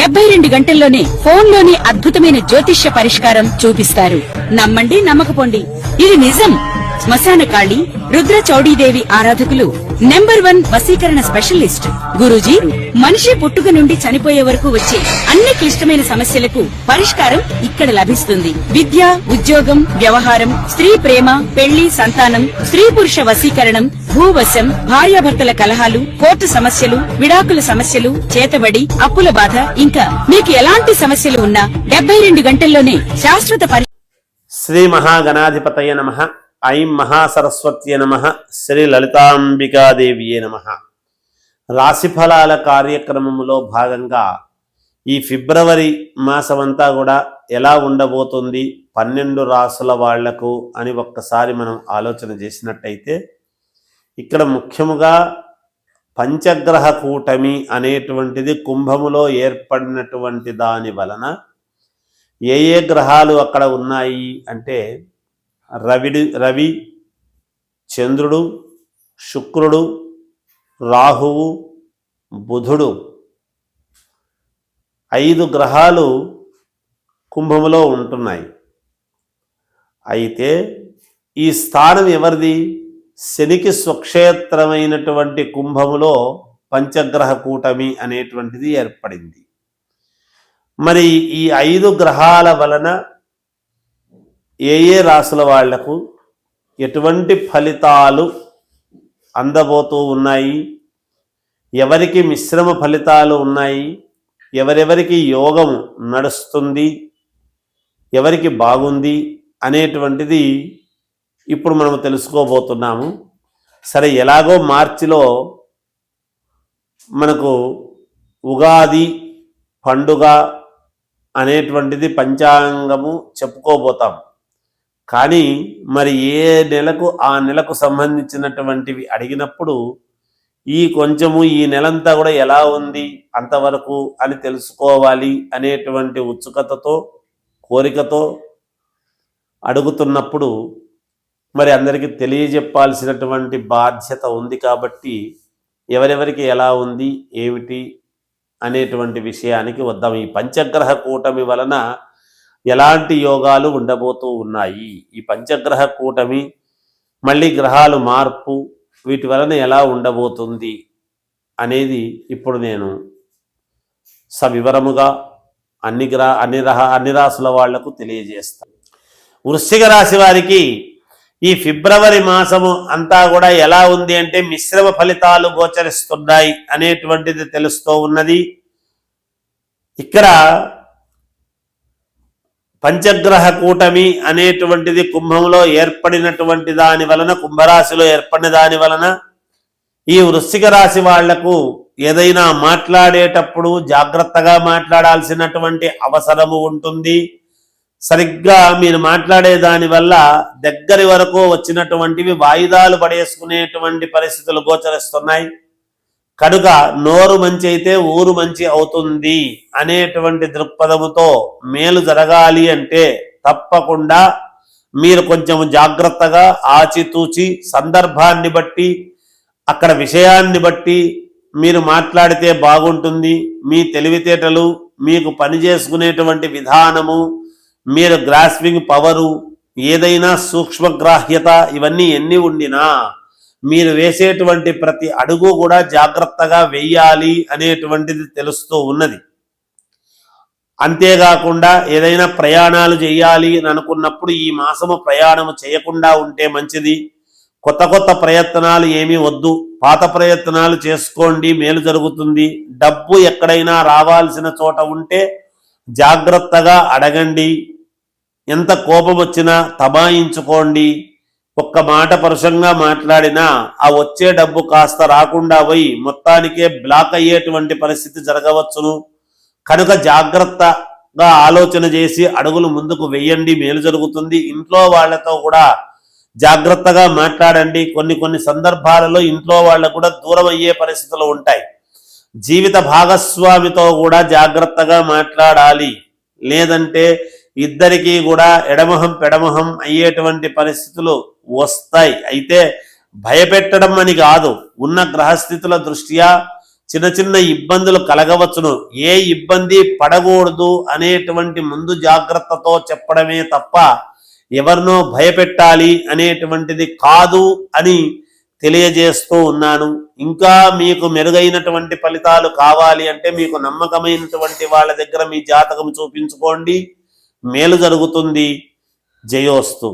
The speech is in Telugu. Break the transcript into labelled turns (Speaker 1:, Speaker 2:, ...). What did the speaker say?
Speaker 1: 72 గంటల్లోనే ఫోన్లోని అద్భుతమైన జ్యోతిష్య పరిష్కారం చూపిస్తారు. నమ్మండి, నమ్మకపోండి, ఇది నిజం. శ్మశాన కాళి రుద్ర చౌడీదేవి ఆరాధకులు నంబర్ 1 వశీకరణ స్పెషలిస్ట్. గురూజీ మనిషి పుట్టుక నుండి చనిపోయే వరకు వచ్చే అన్ని క్లిష్టమైన సమస్యలకు పరిష్కారం ఇక్కడ లభిస్తుంది. విద్య, ఉద్యోగం, వ్యవహారం, స్త్రీ ప్రేమ, పెళ్లి, సంతానం, స్త్రీ పురుష వశీకరణం, భూవశం, భార్యాభర్తల కలహాలు, కోర్టు సమస్యలు, విడాకుల సమస్యలు, చేతబడి, అప్పుల బాధ, ఇంకా మీకు ఎలాంటి సమస్యలు ఉన్నా 72 గంటల్లోనే శాశ్వత
Speaker 2: శ్రీ మహాగణాధిపతయ నమః. ఐం మహాసరస్వత్యే నమః. శ్రీ లలితాంబికాదేవియే నమః. రాశిఫలాల కార్యక్రమంలో భాగంగా ఈ ఫిబ్రవరి మాసమంతా కూడా ఎలా ఉండబోతుంది 12 రాసుల వాళ్లకు అని ఒక్కసారి మనం ఆలోచన చేసినట్టయితే, ఇక్కడ ముఖ్యముగా పంచగ్రహ కూటమి అనేటువంటిది కుంభములో ఏర్పడినటువంటి దాని వలన ఏ ఏ గ్రహాలు అక్కడ ఉన్నాయి అంటే రవి, చంద్రుడు, శుక్రుడు, రాహువు, బుధుడు, 5 గ్రహాలు కుంభములో ఉంటున్నాయి. అయితే ఈ స్థానం ఎవరిది? శనికి స్వక్షేత్రమైనటువంటి కుంభములో పంచగ్రహ కూటమి అనేటువంటిది ఏర్పడింది. మరి ఈ 5 గ్రహాల వలన ఏ ఏ రాసుల వాళ్లకు ఎటువంటి ఫలితాలు అందబోతూ ఉన్నాయి, ఎవరికి మిశ్రమ ఫలితాలు ఉన్నాయి, ఎవరెవరికి యోగం నడుస్తుంది, ఎవరికి బాగుంది అనేటువంటిది ఇప్పుడు మనం తెలుసుకోబోతున్నాము. సరే, ఎలాగో మార్చిలో మనకు ఉగాది పండుగ అనేటువంటిది పంచాంగము చెప్పుకోబోతాం. కానీ మరి ఏ నెలకు ఆ నెలకు సంబంధించినటువంటివి అడిగినప్పుడు కొంచెము ఈ నెలంతా కూడా ఎలా ఉంది అంతవరకు అని తెలుసుకోవాలి అనేటువంటి ఉత్సుకతతో, కోరికతో అడుగుతున్నప్పుడు మరి అందరికీ తెలియజెప్పాల్సినటువంటి బాధ్యత ఉంది. కాబట్టి ఎవరెవరికి ఎలా ఉంది ఏమిటి అనేటువంటి విషయానికి వద్దాం. ఈ పంచగ్రహ కూటమి వలన ఎలాంటి యోగాలు ఉండబోతూ ఉన్నాయి, ఈ పంచగ్రహ కూటమి మళ్ళీ గ్రహాలు మార్పు వీటి వలన ఎలా ఉండబోతుంది అనేది ఇప్పుడు నేను సవివరముగా అన్ని రాసుల వాళ్లకు తెలియజేస్తాను. వృశ్చిక రాశి వారికి ఈ ఫిబ్రవరి మాసము అంతా కూడా ఎలా ఉంది అంటే మిశ్రమ ఫలితాలు గోచరిస్తున్నాయి అనేటువంటిది తెలుస్తూ ఉన్నది. ఇక్కడ పంచగ్రహ కూటమి అనేటువంటిది కుంభంలో ఏర్పడినటువంటి దాని వలన, కుంభరాశిలో ఏర్పడిన దాని వలన ఈ వృశ్చిక రాశి వాళ్లకు ఏదైనా మాట్లాడేటప్పుడు జాగ్రత్తగా మాట్లాడాల్సినటువంటి అవసరము ఉంటుంది. సరిగ్గా మీరు మాట్లాడే దాని వల్ల దగ్గరి వరకు వచ్చినటువంటివి వాయిదాలు పడేసుకునేటువంటి పరిస్థితులు గోచరిస్తున్నాయి. కనుక నోరు మంచి అయితే ఊరు మంచి అవుతుంది అనేటువంటి దృక్పథముతో మేలు జరగాలి అంటే తప్పకుండా మీరు కొంచెం జాగ్రత్తగా ఆచితూచి సందర్భాన్ని బట్టి అక్కడ విషయాన్ని బట్టి మీరు మాట్లాడితే బాగుంటుంది. మీ తెలివితేటలు, మీకు పని చేసుకునేటువంటి విధానము, మీరు గ్రాస్పింగ్ పవరు, ఏదైనా సూక్ష్మగ్రాహ్యత ఇవన్నీ ఎన్ని ఉండినా మీరు వేసేటువంటి ప్రతి అడుగు కూడా జాగ్రత్తగా వేయాలి అనేటువంటిది తెలుస్తూ ఉన్నది. అంతేకాకుండా ఏదైనా ప్రయాణాలు చేయాలి అని అనుకున్నప్పుడు ఈ మాసము ప్రయాణము చేయకుండా ఉంటే మంచిది. కొత్త కొత్త ప్రయత్నాలు ఏమీ వద్దు, పాత ప్రయత్నాలు చేసుకోండి, మేలు జరుగుతుంది. డబ్బు ఎక్కడైనా రావాల్సిన చోట ఉంటే జాగ్రత్తగా అడగండి. ఎంత కోపం వచ్చినా తమాయించుకోండి. ఒక్క మాట పరుషంగా మాట్లాడినా ఆ వచ్చే డబ్బు కాస్త రాకుండా పోయి మొత్తానికే బ్లాక్ అయ్యేటువంటి పరిస్థితి జరగవచ్చును. కనుక జాగ్రత్తగా ఆలోచన చేసి అడుగులు ముందుకు వెయ్యండి, మేలు జరుగుతుంది. ఇంట్లో వాళ్లతో కూడా జాగ్రత్తగా మాట్లాడండి. కొన్ని సందర్భాలలో ఇంట్లో వాళ్ళకు కూడా దూరం అయ్యే పరిస్థితులు ఉంటాయి. జీవిత భాగస్వామితో కూడా జాగ్రత్తగా మాట్లాడాలి, లేదంటే ఇద్దరికీ కూడా ఎడమొహం పెడమొహం అయ్యేటువంటి పరిస్థితులు వస్తాయి. అయితే భయపెట్టడం అని కాదు, ఉన్న గ్రహస్థితుల దృష్ట్యా చిన్న చిన్న ఇబ్బందులు కలగవచ్చును. ఏ ఇబ్బంది పడకూడదు అనేటువంటి ముందు జాగ్రత్తతో చెప్పడమే తప్ప ఎవరినో భయపెట్టాలి అనేటువంటిది కాదు అని తెలియజేస్తూ ఉన్నాను. ఇంకా మీకు మెరుగైనటువంటి ఫలితాలు కావాలి అంటే మీకు నమ్మకమైనటువంటి వాళ్ళ దగ్గర మీ జాతకం చూపించుకోండి, మేలు జరుగుతుంది. జయోస్తు.